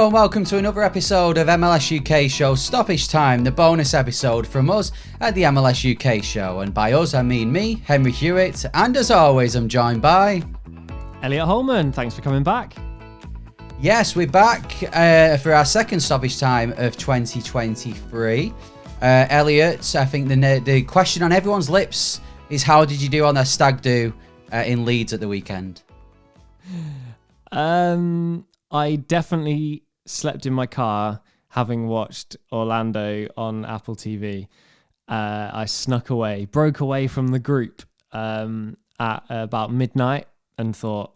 Hello and welcome to another episode of MLS UK Show Stoppage Time, the bonus episode from us at the MLS UK Show. And by us, I mean me, Henry Hewitt, and as always, I'm joined by... Elliot Holman. Thanks for coming back. Yes, we're back for our second stoppage time of 2023. Elliot, I think the question on everyone's lips is how did you do on a stag do in Leeds at the weekend? I definitely slept in my car having watched Orlando on Apple TV. I snuck away, broke away from the group at about midnight and thought,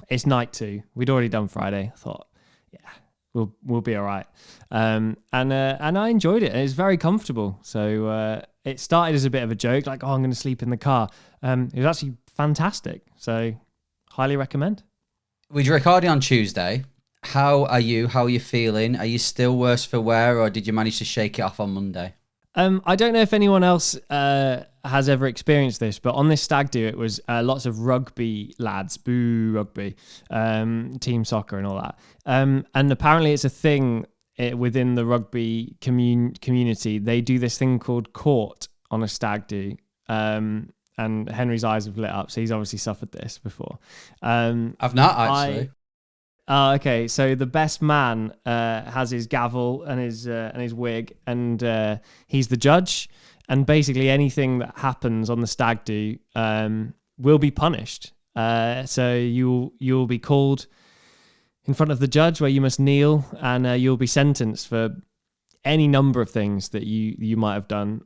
it's night 2. We'd already done Friday. I thought, yeah, we'll be all right. And I enjoyed it. It was very comfortable. So it started as a bit of a joke, like, I'm going to sleep in the car. It was actually fantastic. So highly recommend. We're recording on Tuesday. How are you? How are you feeling? Are you still worse for wear, or did you manage to shake it off on Monday? I don't know if anyone else has ever experienced this, but on this stag do, it was lots of rugby lads, boo rugby, team soccer and all that. And apparently it's a thing within the rugby community. They do this thing called court on a stag do. And Henry's eyes have lit up, so he's obviously suffered this before. I've not, actually. Okay. So the best man has his gavel and his wig, and he's the judge. And basically, anything that happens on the stag do will be punished. So you'll be called in front of the judge, where you must kneel, and you'll be sentenced for any number of things that you might have done.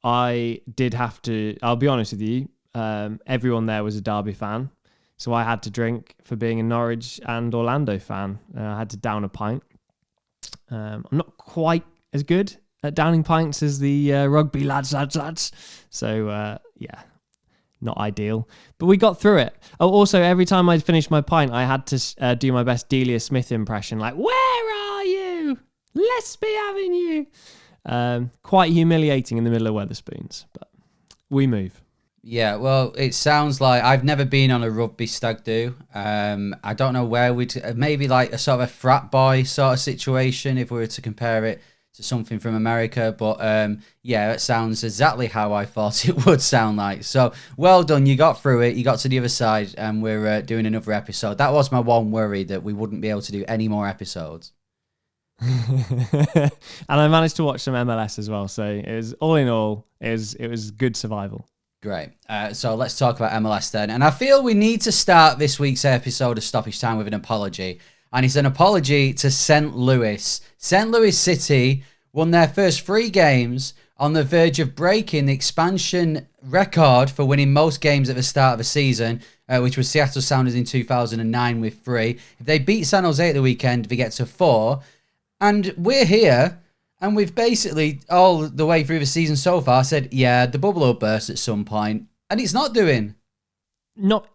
I did have to. I'll be honest with you. Everyone there was a Derby fan. So I had to drink for being a Norwich and Orlando fan. I had to down a pint. I'm not quite as good at downing pints as the rugby lads. So, not ideal. But we got through it. Oh, also, every time I'd finish my pint, I had to do my best Delia Smith impression. Like, where are you? Let's be having you. Quite humiliating in the middle of Wetherspoons. But we move. Yeah, well, it sounds like I've never been on a rugby stag do. I don't know where maybe like a sort of a frat boy sort of situation if we were to compare it to something from America. But yeah, it sounds exactly how I thought it would sound like. So well done, you got through it, you got to the other side, and we're doing another episode. That was my one worry, that we wouldn't be able to do any more episodes. And I managed to watch some MLS as well. So it was, all in all, it was good survival. Great. So let's talk about MLS then. And I feel we need to start this week's episode of Stoppage Time with an apology. And it's an apology to St. Louis. St. Louis City won their first 3 games on the verge of breaking the expansion record for winning most games at the start of a season, which was Seattle Sounders in 2009 with 3. If they beat San Jose at the weekend, they get to 4. And we're here. And we've basically, all the way through the season so far, said, yeah, the bubble will burst at some point. And it's not doing. Not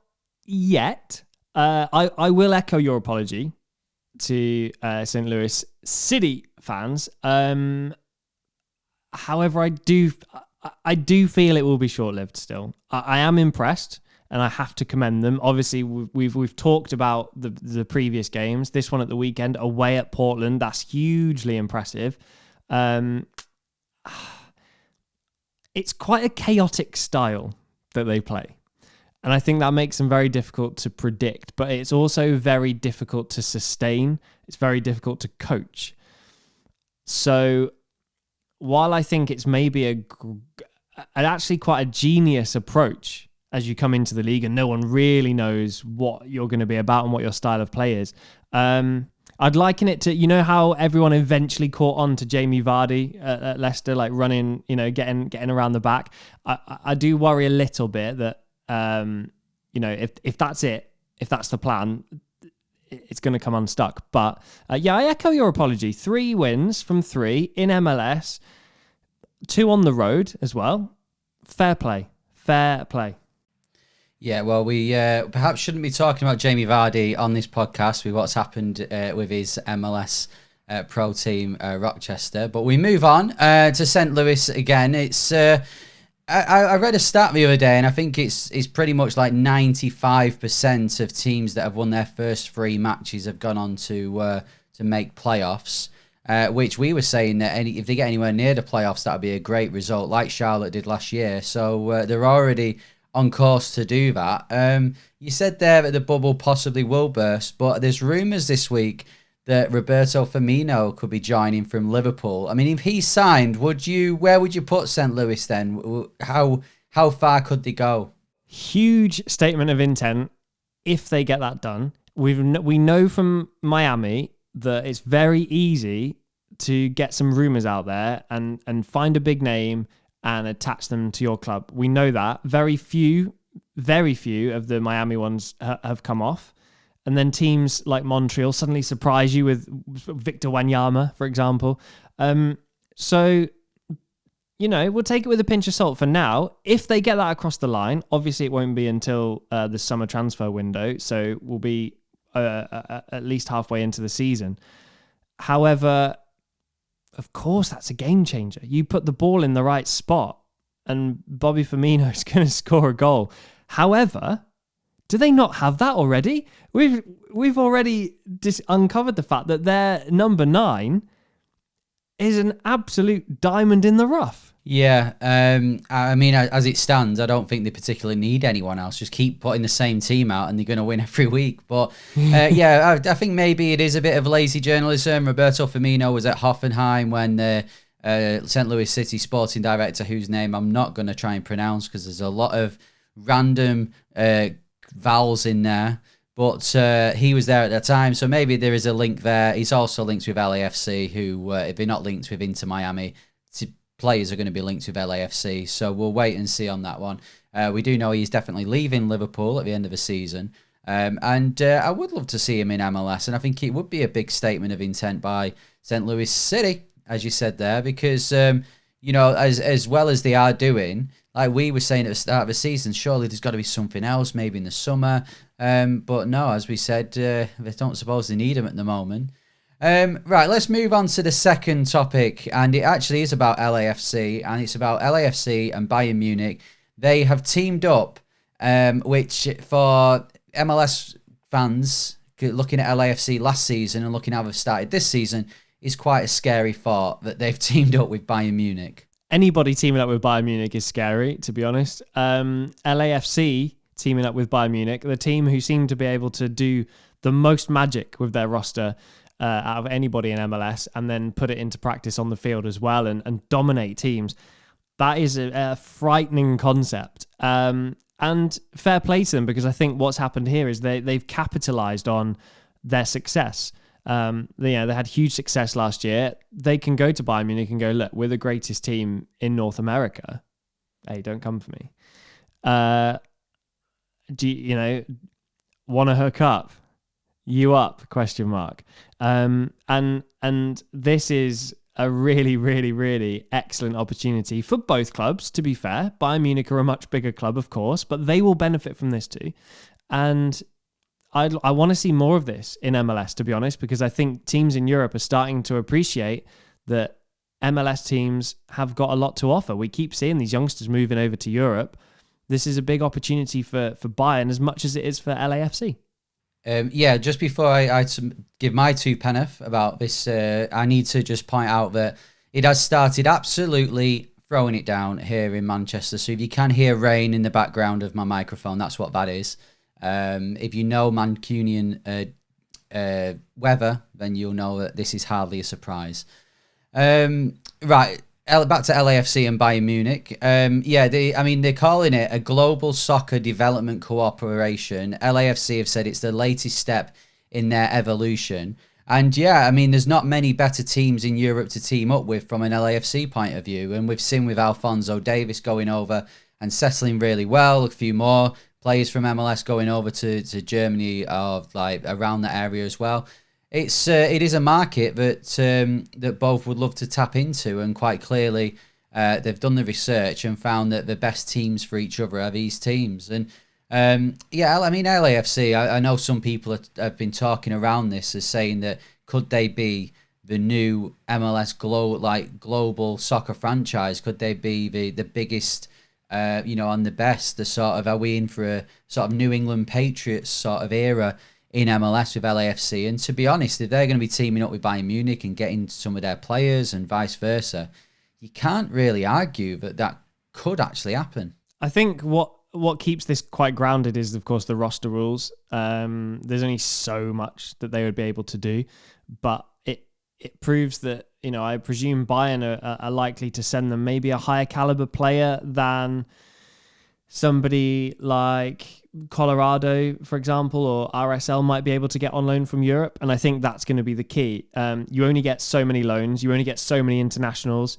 yet. I will echo your apology to St. Louis City fans. However, I do feel it will be short-lived still. I am impressed, and I have to commend them. Obviously, we've talked about the previous games. This one at the weekend, away at Portland, that's hugely impressive. It's quite a chaotic style that they play, and I think that makes them very difficult to predict, but it's also very difficult to sustain. It's very difficult to coach. So while I think it's maybe actually quite a genius approach as you come into the league and no one really knows what you're going to be about and what your style of play is, I'd liken it to, you know how everyone eventually caught on to Jamie Vardy at Leicester, like running, getting around the back. I do worry a little bit that, if that's it, if that's the plan, it's going to come unstuck. But I echo your apology. 3 wins from 3 in MLS, 2 on the road as well. Fair play. Yeah, well, we perhaps shouldn't be talking about Jamie Vardy on this podcast with what's happened with his MLS pro team, Rochester. But we move on to St. Louis again. It's I read a stat the other day, and I think it's pretty much like 95% of teams that have won their first 3 matches have gone on to to make playoffs. Which we were saying that if they get anywhere near the playoffs, that would be a great result, like Charlotte did last year. So they're already on course to do that. You said there that the bubble possibly will burst, but there's rumours this week that Roberto Firmino could be joining from Liverpool. I mean, if he signed, where would you put St. Louis then? How far could they go? Huge statement of intent if they get that done. We know from Miami that it's very easy to get some rumours out there and find a big name and attach them to your club. We know that. Very few of the Miami ones have come off. And then teams like Montreal suddenly surprise you with Victor Wanyama, for example. So, we'll take it with a pinch of salt for now. If they get that across the line, obviously it won't be until the summer transfer window. So we'll be at least halfway into the season. However, of course, that's a game changer. You put the ball in the right spot and Bobby Firmino is going to score a goal. However, do they not have that already? We've already uncovered the fact that their number 9 is an absolute diamond in the rough. Yeah, I mean, as it stands, I don't think they particularly need anyone else. Just keep putting the same team out and they're going to win every week. But I think maybe it is a bit of lazy journalism. Roberto Firmino was at Hoffenheim when the St. Louis City sporting director, whose name I'm not going to try and pronounce because there's a lot of random vowels in there. But he was there at that time, so maybe there is a link there. He's also linked with LAFC, who, if they're not linked with Inter Miami, players are going to be linked with LAFC. So we'll wait and see on that one. We do know he's definitely leaving Liverpool at the end of the season. And I would love to see him in MLS. And I think it would be a big statement of intent by St. Louis City, as you said there, because, as well as they are doing, like we were saying at the start of the season, surely there's got to be something else, maybe in the summer. But no, as we said, they don't suppose they need him at the moment. Right, let's move on to the second topic, and it actually is about LAFC, and it's about LAFC and Bayern Munich. They have teamed up, which for MLS fans looking at LAFC last season and looking how they've started this season is quite a scary thought that they've teamed up with Bayern Munich. Anybody teaming up with Bayern Munich is scary, to be honest. LAFC teaming up with Bayern Munich, the team who seem to be able to do the most magic with their roster out of anybody in MLS, and then put it into practice on the field as well and dominate teams. That is a frightening concept. And fair play to them, because I think what's happened here is they've capitalized on their success. They had huge success last year. They can go to Bayern Munich and go, look, we're the greatest team in North America. Hey, don't come for me. Do you want to hook up? You up? Question mark. And this is a really, really, really excellent opportunity for both clubs, to be fair. Bayern Munich are a much bigger club, of course, but they will benefit from this too. And I want to see more of this in MLS, to be honest, because I think teams in Europe are starting to appreciate that MLS teams have got a lot to offer. We keep seeing these youngsters moving over to Europe. This is a big opportunity for Bayern as much as it is for LAFC. Just before I give my two penneth about this, I need to just point out that it has started absolutely throwing it down here in Manchester. So if you can hear rain in the background of my microphone, that's what that is. If you know Mancunian weather, then you'll know that this is hardly a surprise. Right, back to LAFC and Bayern Munich. They're calling it a global soccer development cooperation. LAFC have said it's the latest step in their evolution. And there's not many better teams in Europe to team up with from an LAFC point of view. And we've seen with Alphonso Davies going over and settling really well, a few more players from MLS going over to Germany or around that area as well. It is a market that both would love to tap into, and quite clearly they've done the research and found that the best teams for each other are these teams. And LAFC, I know some people have been talking around this as saying that could they be the new MLS global soccer franchise? Could they be the biggest, and the best? Are we in for a sort of New England Patriots sort of era in MLS with LAFC. And to be honest, if they're going to be teaming up with Bayern Munich and getting some of their players and vice versa, you can't really argue that could actually happen. I think what keeps this quite grounded is, of course, the roster rules. There's only so much that they would be able to do, but it proves that, I presume Bayern are likely to send them maybe a higher caliber player than somebody like Colorado, for example, or RSL might be able to get on loan from Europe. And I think that's going to be the key. You only get so many loans. You only get so many internationals.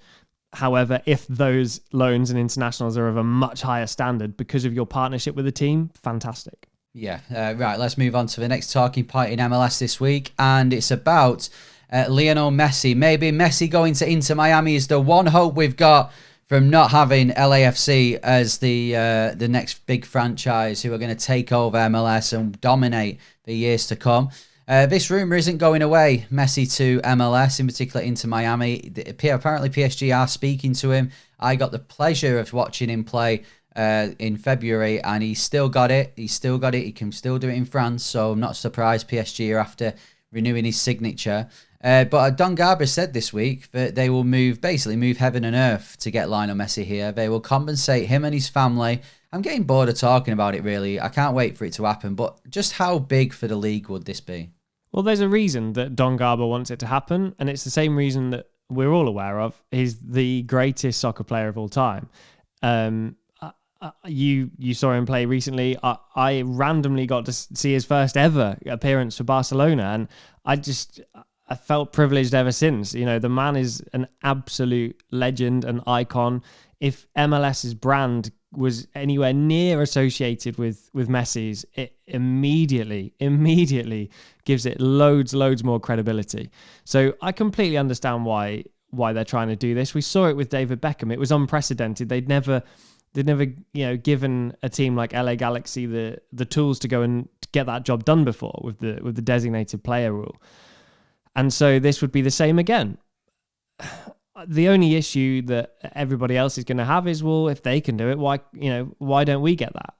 However, if those loans and internationals are of a much higher standard because of your partnership with the team, fantastic. Yeah, right. Let's move on to the next talking point in MLS this week. And it's about Lionel Messi. Maybe Messi going to Inter Miami is the one hope we've got from not having LAFC as the next big franchise who are going to take over MLS and dominate for years to come. This rumour isn't going away. Messi to MLS, in particular Inter Miami. Apparently PSG are speaking to him. I got the pleasure of watching him play in February, and he's still got it. He can still do it in France, so I'm not surprised PSG are after renewing his signature. But Don Garber said this week that they will move heaven and earth to get Lionel Messi here. They will compensate him and his family. I'm getting bored of talking about it, really. I can't wait for it to happen. But just how big for the league would this be? Well, there's a reason that Don Garber wants it to happen, and it's the same reason that we're all aware of. He's the greatest soccer player of all time. You saw him play recently. I randomly got to see his first ever appearance for Barcelona, and I felt privileged ever since. The man is an absolute legend, an icon. If MLS's brand was anywhere near associated with Messi's, it immediately gives it loads more credibility. So I completely understand why they're trying to do this. We saw it with David Beckham. It was unprecedented. They'd never given a team like LA Galaxy the tools to go and get that job done before with the designated player rule. And so this would be the same again. The only issue that everybody else is going to have is, well, if they can do it, why don't we get that?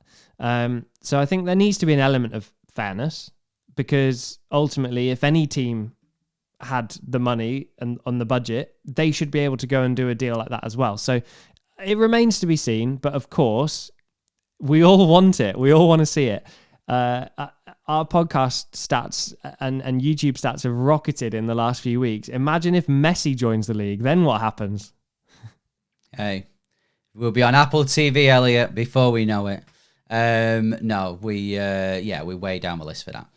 So I think there needs to be an element of fairness, because ultimately, if any team had the money and on the budget, they should be able to go and do a deal like that as well. So it remains to be seen, but of course, we all want it. We all want to see it. Our podcast stats and YouTube stats have rocketed in the last few weeks. Imagine if Messi joins the league, then what happens? Hey, we'll be on Apple TV, Elliot, before we know it. No, we're way down the list for that.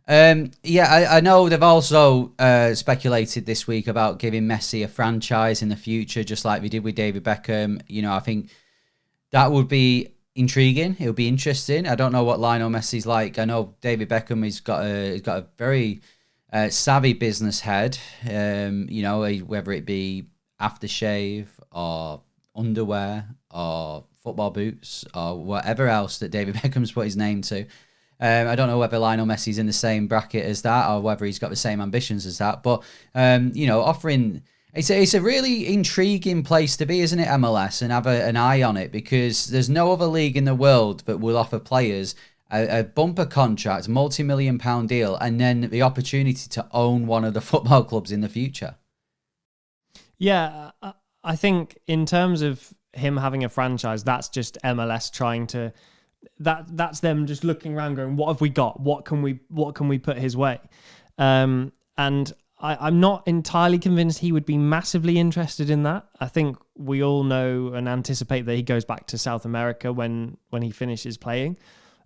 I know they've also speculated this week about giving Messi a franchise in the future, just like we did with David Beckham. I think that would be intriguing. It'll be interesting. I don't know what Lionel Messi's like. I know David Beckham has got a very savvy business head. Whether it be aftershave or underwear or football boots or whatever else that David Beckham's put his name to. I don't know whether Lionel Messi's in the same bracket as that or whether he's got the same ambitions as that. But offering. It's a really intriguing place to be, isn't it, MLS, and have an eye on it, because there's no other league in the world that will offer players a bumper contract, multi-million-pound deal, and then the opportunity to own one of the football clubs in the future. Yeah, I think in terms of him having a franchise, that's just MLS trying to... That's them just looking around going, what have we got? What can we put his way? And I'm not entirely convinced he would be massively interested in that. I think we all know and anticipate that he goes back to South America when he finishes playing.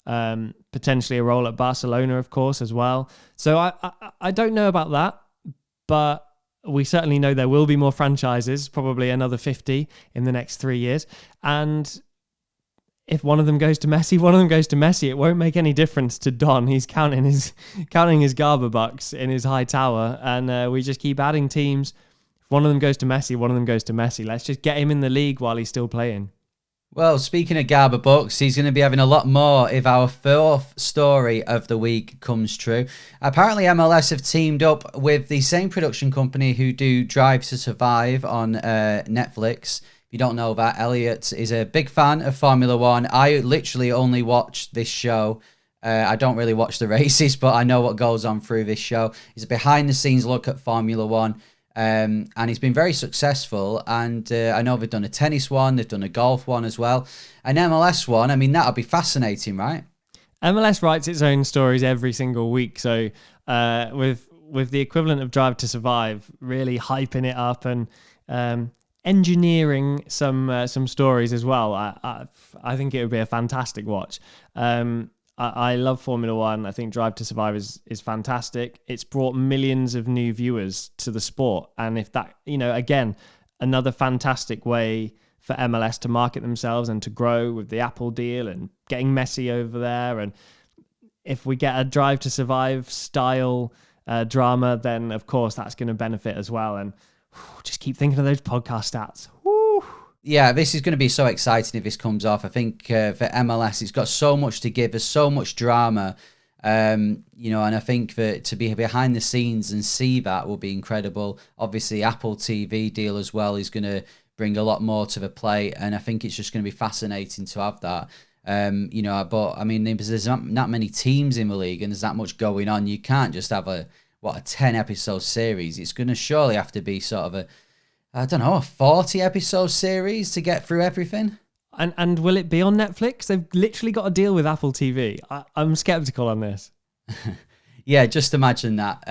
Potentially a role at Barcelona, of course, as well. So I don't know about that, but we certainly know there will be more franchises, probably another 50 in the next 3 years. And if one of them goes to Messi, one of them goes to Messi. It won't make any difference to Don. He's counting his Garber bucks in his high tower, and we just keep adding teams. If one of them goes to Messi, one of them goes to Messi. Let's just get him in the league while he's still playing. Well, speaking of Garber bucks, he's going to be having a lot more if our fourth story of the week comes true. Apparently, MLS have teamed up with the same production company who do Drive to Survive on Netflix. You don't know that, Elliot is a big fan of Formula One. I literally only watched this show I don't really watch the races, but I know what goes on through this show. It's a behind-the-scenes look at Formula One, and he's been very successful. And I know they've done a tennis one, they've done a golf one as well. An MLS one, I mean, that'll be fascinating, right? MLS writes its own stories every single week. So with the equivalent of Drive to Survive, really hyping it up and engineering some stories as well. I think it would be a fantastic watch. I love Formula One. I think Drive to Survive is fantastic. It's brought millions of new viewers to the sport. And if that, again, another fantastic way for MLS to market themselves and to grow with the Apple deal and getting Messi over there. And if we get a Drive to Survive style drama, then of course that's going to benefit as well. And just keep thinking of those podcast stats. Woo! Yeah, this is going to be so exciting if this comes off. I think for MLS, it's got so much to give. There's so much drama, and I think that to be behind the scenes and see that will be incredible. Obviously, Apple TV deal as well is going to bring a lot more to the plate, and I think it's just going to be fascinating to have that. But I mean, there's not many teams in the league, and there's that much going on. You can't just have a 10-episode series. It's going to surely have to be sort of a 40-episode series to get through everything. And will it be on Netflix? They've literally got a deal with Apple TV. I'm skeptical on this. Yeah, just imagine that.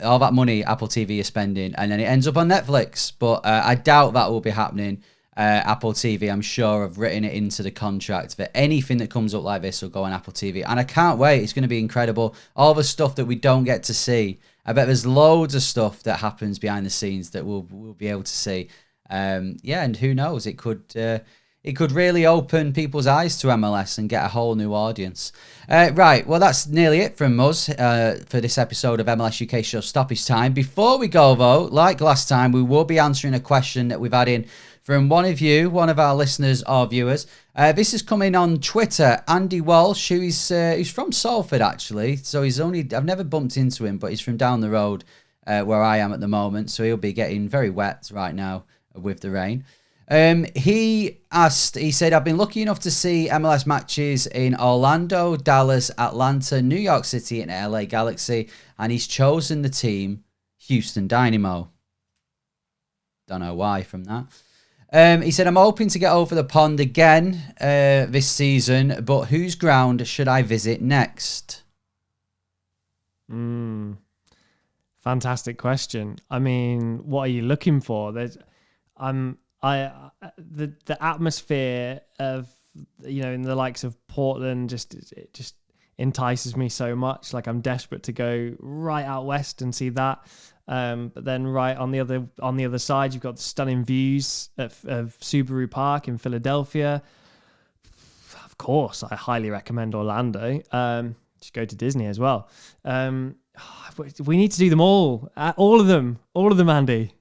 All that money Apple TV is spending, and then it ends up on Netflix. But I doubt that will be happening. Apple TV, I'm sure, have written it into the contract that anything that comes up like this will go on Apple TV. And I can't wait. It's going to be incredible. All the stuff that we don't get to see. I bet there's loads of stuff that happens behind the scenes that we'll be able to see. And who knows? It could really open people's eyes to MLS and get a whole new audience. Right, well, that's nearly it from us for this episode of MLS UK Show Stoppage Time. Before we go, though, like last time, we will be answering a question that we've had in from one of our listeners or viewers. This is coming on Twitter. Andy Walsh, who's from Salford, actually. So I've never bumped into him, but he's from down the road where I am at the moment. So he'll be getting very wet right now with the rain. He said, I've been lucky enough to see MLS matches in Orlando, Dallas, Atlanta, New York City, and LA Galaxy, and he's chosen the team Houston Dynamo. Don't know why from that. He said, I'm hoping to get over the pond again this season, but whose ground should I visit next? Fantastic question. I mean, what are you looking for? The atmosphere of, in the likes of Portland just entices me so much. Like, I'm desperate to go right out west and see that. But then right on the other side, you've got the stunning views of Subaru Park in Philadelphia. Of course, I highly recommend Orlando. Just go to Disney as well. We need to do them all of them, Andy.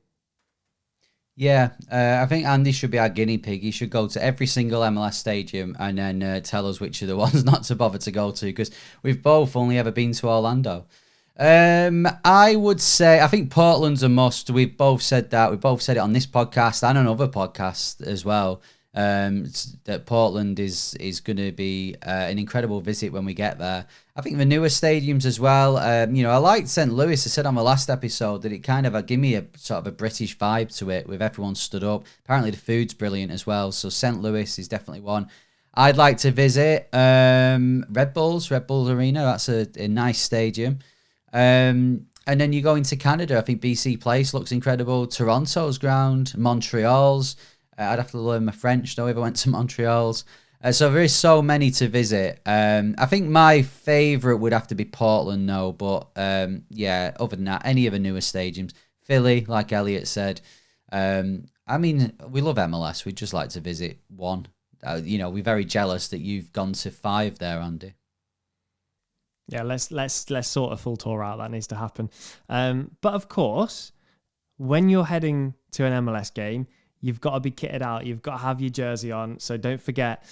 Yeah, I think Andy should be our guinea pig. He should go to every single MLS stadium and then tell us which are the ones not to bother to go to, because we've both only ever been to Orlando. I would say, I think Portland's a must. We've both said that. We've both said it on this podcast and on other podcasts as well. That Portland is going to be an incredible visit when we get there. I think the newer stadiums as well. I liked St. Louis. I said on the last episode that it kind of give me a sort of a British vibe to it, with everyone stood up. Apparently the food's brilliant as well. So St. Louis is definitely one I'd like to visit. Red Bull Arena. That's a nice stadium. And then you go into Canada. I think BC Place looks incredible. Toronto's ground, Montreal's. I'd have to learn my French though if I went to Montreal's. So there is so many to visit. I think my favourite would have to be Portland though. But other than that, any of the newer stadiums. Philly, like Elliot said. I mean, we love MLS. We'd just like to visit one. We're very jealous that you've gone to 5 there, Andy. Yeah, let's sort a full tour out. That needs to happen. But of course, when you're heading to an MLS game, you've got to be kitted out. You've got to have your jersey on. So don't forget,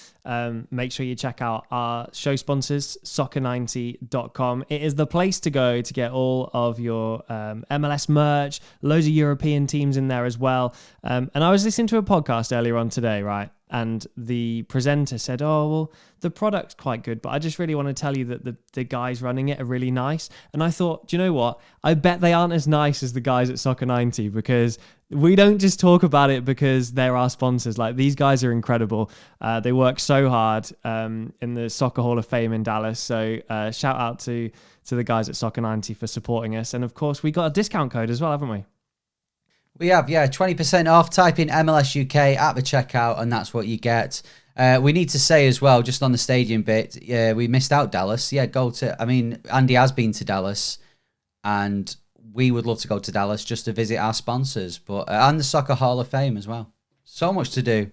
make sure you check out our show sponsors, soccer90.com. It is the place to go to get all of your MLS merch, loads of European teams in there as well. And I was listening to a podcast earlier on today, right? and the presenter said, "Oh, well, the product's quite good, but I just really want to tell you that the guys running it are really nice." And I thought, do you know what? I bet they aren't as nice as the guys at Soccer 90, because we don't just talk about it because they're our sponsors. Like, these guys are incredible. They work so hard in the Soccer Hall of Fame in Dallas. So shout out to the guys at Soccer 90 for supporting us. And of course, we got a discount code as well, haven't we? We have, yeah, 20% off. Type in MLS UK at the checkout, and that's what you get. We need to say as well, just on the stadium bit, we missed out Dallas. Yeah, Andy has been to Dallas, and we would love to go to Dallas just to visit our sponsors, but and the Soccer Hall of Fame as well. So much to do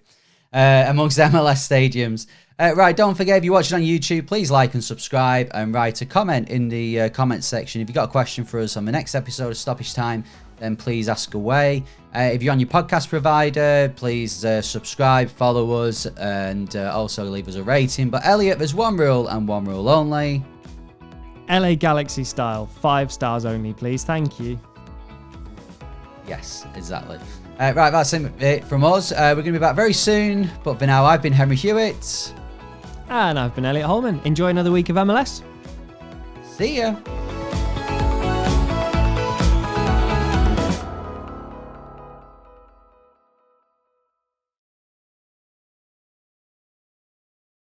amongst MLS stadiums. Right, don't forget, if you're watching on YouTube, please like and subscribe, and write a comment in the comments section. If you've got a question for us on the next episode of Stoppage Time, then please ask away. If you're on your podcast provider, please subscribe, follow us, and also leave us a rating. But Elliot, there's one rule and one rule only. LA Galaxy style, 5 stars only, please. Thank you. Yes, exactly. Right, that's it from us. We're going to be back very soon. But for now, I've been Henry Hewitt. And I've been Elliot Holman. Enjoy another week of MLS. See ya.